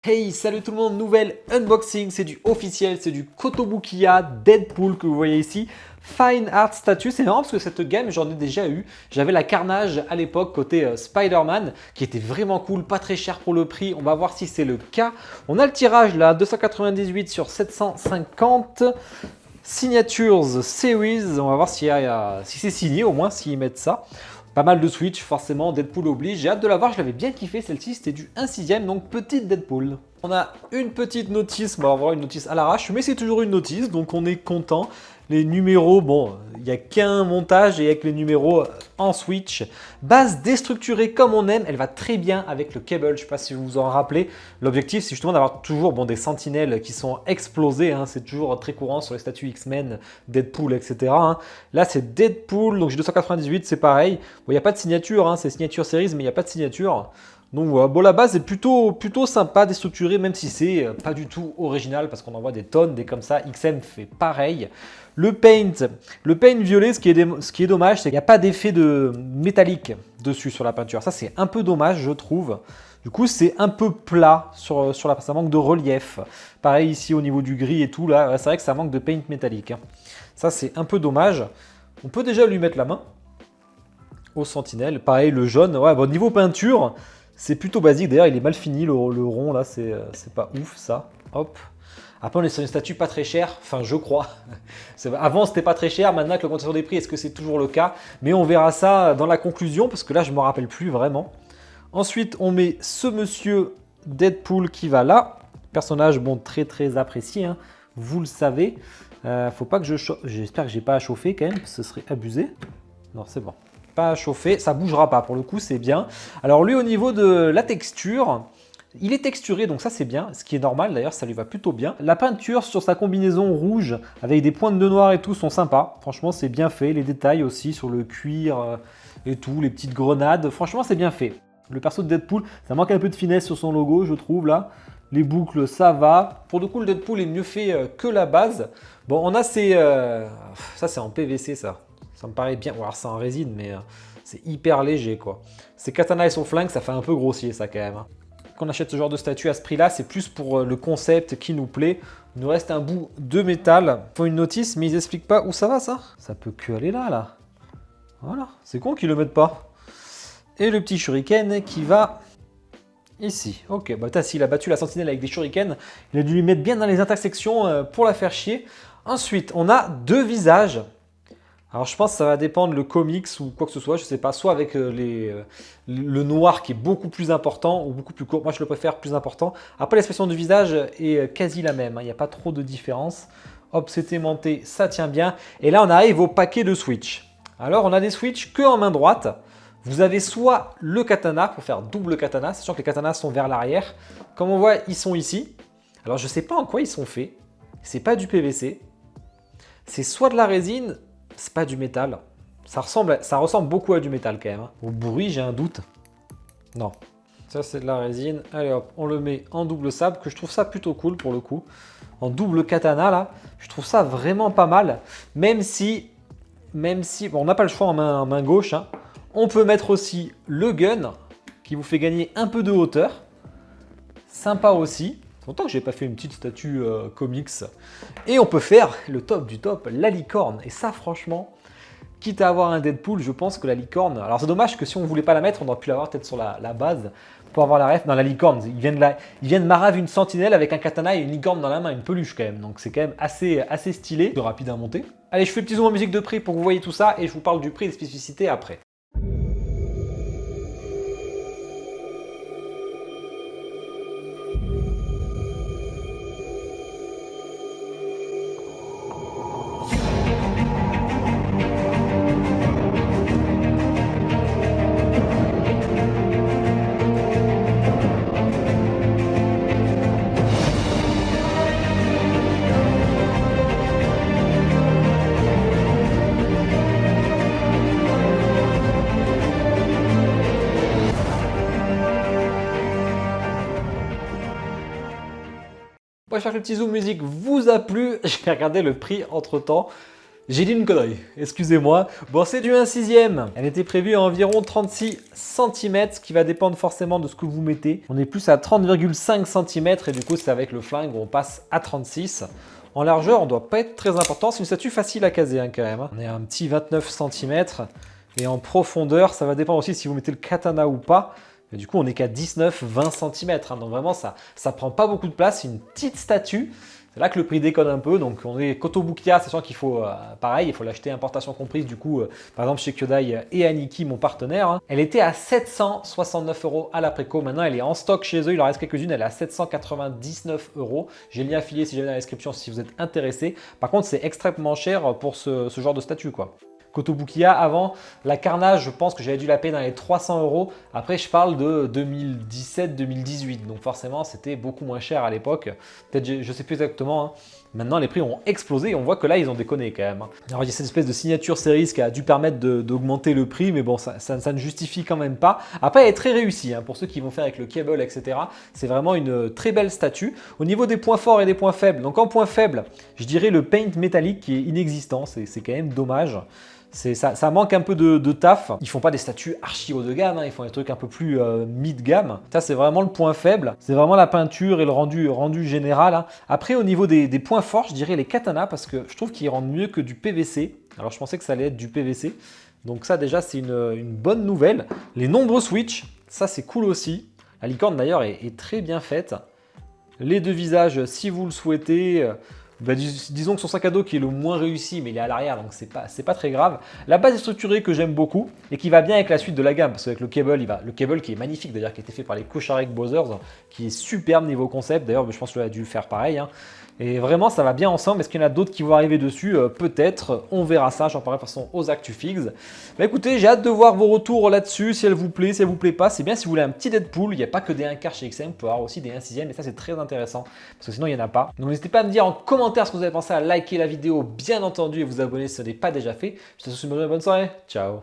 Hey, salut tout le monde, nouvelle unboxing, c'est du officiel, c'est du Kotobukiya Deadpool que vous voyez ici. Fine Art Statue, c'est marrant parce que cette gamme j'en ai déjà eu. J'avais la Carnage à l'époque côté Spider-Man qui était vraiment cool, pas très cher pour le prix. On va voir si c'est le cas. On a le tirage là, 298 sur 750. Signatures Series, on va voir si c'est signé au moins, s'ils mettent ça. Pas mal de Switch, forcément, Deadpool oblige. J'ai hâte de la voir, je l'avais bien kiffé celle-ci, c'était du 1/6, donc petite Deadpool. On a une petite notice, on va avoir une notice à l'arrache, mais c'est toujours une notice, donc on est content. Les numéros, bon, il n'y a qu'un montage et avec les numéros en Switch. Base déstructurée comme on aime, elle va très bien avec le cable, je ne sais pas si vous vous en rappelez. L'objectif, c'est justement d'avoir toujours des sentinelles qui sont explosées, hein, c'est toujours très courant sur les statues X-Men, Deadpool, etc. Hein. Là, c'est Deadpool, donc j'ai 298, c'est pareil. Bon, il n'y a pas de signature, hein, c'est signature series, mais il n'y a pas de signature. Donc voilà, bon, la base est plutôt sympa, déstructurée, même si c'est pas du tout original, parce qu'on en voit des tonnes, des comme ça. XM fait pareil. Le paint violet, ce qui est dommage, c'est qu'il n'y a pas d'effet de métallique dessus sur la peinture. Ça, c'est un peu dommage, je trouve. Du coup, c'est un peu plat sur la peinture, ça manque de relief. Pareil ici au niveau du gris et tout, là, c'est vrai que ça manque de paint métallique. Hein. Ça, c'est un peu dommage. On peut déjà lui mettre la main au sentinelle. Pareil, le jaune. Ouais, bon, niveau peinture, c'est plutôt basique. D'ailleurs, il est mal fini, le rond, là, c'est pas ouf, ça. Hop. Après, on est sur une statue pas très chère, enfin, je crois. Avant, c'était pas très cher. Maintenant, avec l'augmentation des prix, est-ce que c'est toujours le cas? Mais on verra ça dans la conclusion, parce que là, je me rappelle plus vraiment. Ensuite, on met ce monsieur Deadpool qui va là. Personnage, bon, très apprécié, hein. Vous le savez. Faut pas que je chauffe. J'espère que j'ai pas à chauffer quand même, ce serait abusé. Non, c'est bon. Pas à chauffer, ça bougera pas. Pour le coup, c'est bien. Alors lui, au niveau de la texture, il est texturé, donc ça c'est bien, ce qui est normal d'ailleurs, ça lui va plutôt bien. La peinture sur sa combinaison rouge avec des pointes de noir et tout sont sympas. Franchement, c'est bien fait. Les détails aussi sur le cuir et tout, les petites grenades. Franchement, c'est bien fait. Le perso de Deadpool, ça manque un peu de finesse sur son logo, je trouve là. Les boucles, ça va. Pour le coup, le Deadpool est mieux fait que la base. Bon, on a ces... Ça, c'est en PVC, ça. Ça me paraît bien. Ou alors, c'est en résine, mais c'est hyper léger, quoi. Ces katanas et son flingue, ça fait un peu grossier, ça, quand même. Hein. Quand on achète ce genre de statue à ce prix-là, c'est plus pour le concept qui nous plaît. Il nous reste un bout de métal. Ils font une notice, mais ils expliquent pas où ça va, ça. Ça peut que aller là, là. Voilà. C'est con qu'ils le mettent pas. Et le petit shuriken qui va... ici, ok, bah s'il a battu la sentinelle avec des shurikens, il a dû lui mettre bien dans les intersections pour la faire chier. Ensuite, on a deux visages. Alors je pense que ça va dépendre le comics ou quoi que ce soit, je sais pas, soit avec le noir qui est beaucoup plus important ou beaucoup plus court. Moi je le préfère plus important. Après l'expression du visage est quasi la même, hein. Il n'y a pas trop de différence. Hop, c'est aimanté, ça tient bien. Et là on arrive au paquet de Switch. Alors on a des Switch que en main droite. Vous avez soit le katana pour faire double katana, sachant que les katanas sont vers l'arrière. Comme on voit, ils sont ici. Alors je ne sais pas en quoi ils sont faits. C'est pas du PVC. C'est soit de la résine, c'est pas du métal. Ça ressemble beaucoup à du métal quand même. Hein. Au bruit, j'ai un doute. Non. Ça c'est de la résine. Allez hop, on le met en double sabre, que je trouve ça plutôt cool pour le coup. En double katana là, je trouve ça vraiment pas mal. Même si bon, on n'a pas le choix en main gauche. Hein. On peut mettre aussi le gun qui vous fait gagner un peu de hauteur. Sympa aussi. C'est longtemps que j'ai pas fait une petite statue comics. Et on peut faire le top du top, la licorne. Et ça, franchement, quitte à avoir un Deadpool, je pense que la licorne... Alors c'est dommage que si on voulait pas la mettre, on aurait pu l'avoir peut-être sur la base pour avoir la ref. Dans la licorne, ils viennent marave une sentinelle avec un katana et une licorne dans la main, une peluche quand même. Donc c'est quand même assez stylé, de rapide à monter. Allez, je fais le petit zoom en musique de prix pour que vous voyez tout ça et je vous parle du prix et des spécificités après. Bon, j'espère que le petit zoom musique vous a plu. J'ai regardé le prix entre temps. J'ai dit une connerie, excusez-moi. Bon, c'est du 1/6. Elle était prévue à environ 36 cm, ce qui va dépendre forcément de ce que vous mettez. On est plus à 30,5 cm et du coup, c'est avec le flingue où on passe à 36. En largeur, on ne doit pas être très important. C'est une statue facile à caser quand même. On est à un petit 29 cm. Et en profondeur, ça va dépendre aussi si vous mettez le katana ou pas. Et du coup, on n'est qu'à 19-20 cm. Donc vraiment, ça prend pas beaucoup de place. C'est une petite statue. C'est là que le prix déconne un peu. Donc on est Kotobukiya, sachant qu'il faut, pareil, il faut l'acheter importation comprise. Du coup, par exemple, chez Kyodai et Aniki, mon partenaire, elle était à 769 € à l'après-co. Maintenant, elle est en stock chez eux. Il en reste quelques-unes. Elle est à 799 €. J'ai le lien affilié si jamais dans la description si vous êtes intéressé. Par contre, c'est extrêmement cher pour ce genre de statue, quoi. Kotobukiya, avant, la Carnage, je pense que j'avais dû la payer dans les 300 €. Après, je parle de 2017-2018. Donc forcément, c'était beaucoup moins cher à l'époque. Peut-être, je ne sais plus exactement. Hein. Maintenant, les prix ont explosé et on voit que là, ils ont déconné quand même. Alors, il y a cette espèce de signature série qui a dû permettre d'augmenter le prix, mais bon, ça ne justifie quand même pas. Après, elle est très réussie. Hein, pour ceux qui vont faire avec le cable, etc. C'est vraiment une très belle statue. Au niveau des points forts et des points faibles, donc en point faible, je dirais le paint métallique qui est inexistant. C'est quand même dommage. Ça manque un peu de taf. Ils font pas des statues archi haut de gamme, hein. Ils font des trucs un peu plus mid-gamme. Ça, c'est vraiment le point faible. C'est vraiment la peinture et le rendu général. Hein. Après, au niveau des points forts, je dirais les katanas parce que je trouve qu'ils rendent mieux que du PVC. Alors, je pensais que ça allait être du PVC. Donc ça, déjà, c'est une bonne nouvelle. Les nombreux switches, ça, c'est cool aussi. La licorne, d'ailleurs, est très bien faite. Les deux visages, si vous le souhaitez. Disons que son sac à dos qui est le moins réussi, mais il est à l'arrière, donc c'est pas très grave. La base est structurée que j'aime beaucoup et qui va bien avec la suite de la gamme, parce qu'avec le cable, le cable qui est magnifique d'ailleurs, qui a été fait par les Kocharek Brothers, qui est superbe niveau concept. D'ailleurs, je pense qu'il a dû le faire pareil. Hein. Et vraiment, ça va bien ensemble. Est-ce qu'il y en a d'autres qui vont arriver dessus? Peut-être. On verra ça. J'en parlerai de toute façon aux ActuFix. Bah écoutez, j'ai hâte de voir vos retours là-dessus. Si elle vous plaît, si elle vous plaît pas. C'est bien si vous voulez un petit Deadpool. Il n'y a pas que des 1/4 chez XM. Vous pouvez avoir aussi des 1/6. Et ça, c'est très intéressant. Parce que sinon, il n'y en a pas. Donc, n'hésitez pas à me dire en commentaire ce que vous avez pensé, à liker la vidéo, bien entendu, et vous abonner si ce n'est pas déjà fait. Je te souhaite une bonne soirée. Ciao.